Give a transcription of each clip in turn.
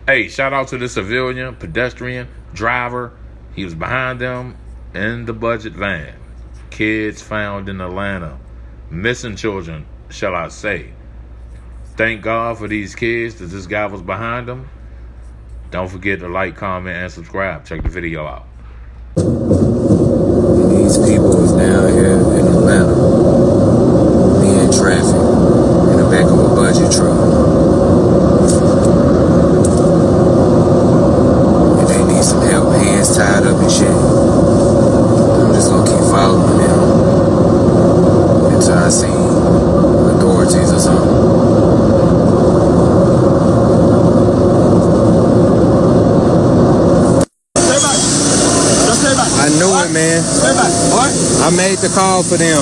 Hey, shout out to the civilian, pedestrian, driver. He was behind them in the budget van. Kids found in Atlanta. Missing children, shall I say. Thank God for these kids that this guy was behind them. Don't forget to like, comment, and subscribe. Check the video out. These people is down here in Atlanta, being traffic in the back of a budget truck. And they need some help, hands tied up and shit. I'm just gonna keep following them until I see authorities or something. I knew it, man. I made the call for them.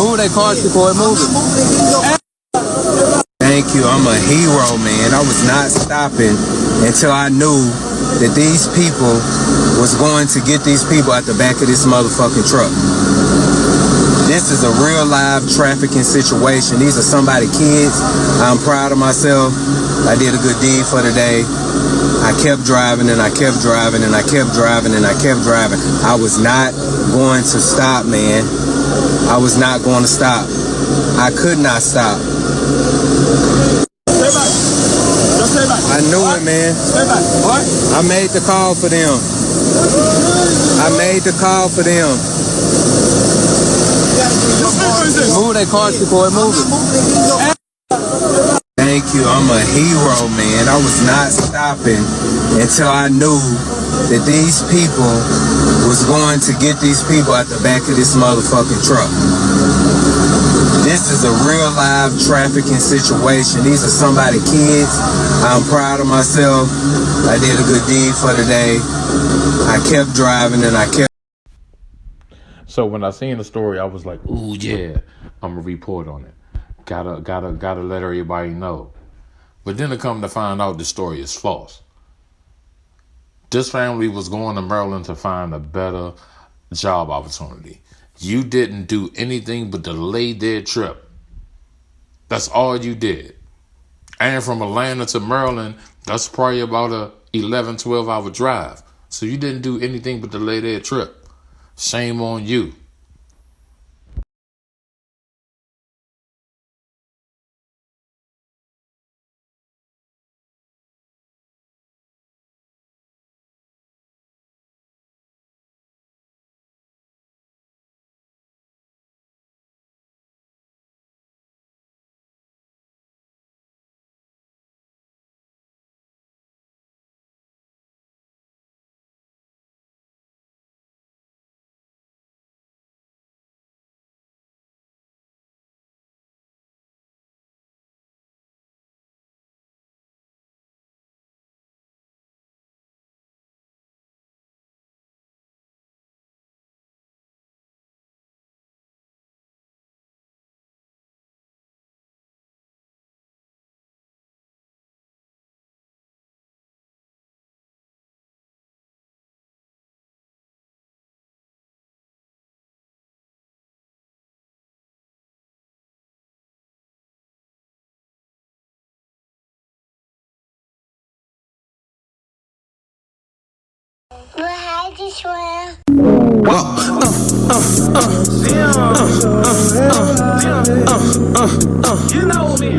Move that car, boy. Move it. Thank you. I'm a hero, man. I was not stopping until I knew that these people was going to get these people at the back of this motherfucking truck. This is a real live trafficking situation. These are somebody's kids. I'm proud of myself. I did a good deed for the day. I kept driving and I kept driving and I kept driving and I kept driving. I was not going to stop, man. I was not going to stop. I could not stop. I knew it, man. I made the call for them. Move that car, boy. Move it. Thank you. I'm a hero, man. I was not stopping until I knew that these people was going to get these people at the back of this motherfucking truck. This is a real live trafficking situation. These are somebody's kids. I'm proud of myself. I did a good deed for the day. I kept driving and I kept. So when I seen the story, I was like, ooh, yeah, I'm going to report on it. Gotta let everybody know. But then to come to find out the story is false. This family was going to Maryland to find a better job opportunity. You didn't do anything but delay their trip. That's all you did. And from Atlanta to Maryland, that's probably about a 11, 12-hour drive. So you didn't do anything but delay their trip. Shame on you. You know me.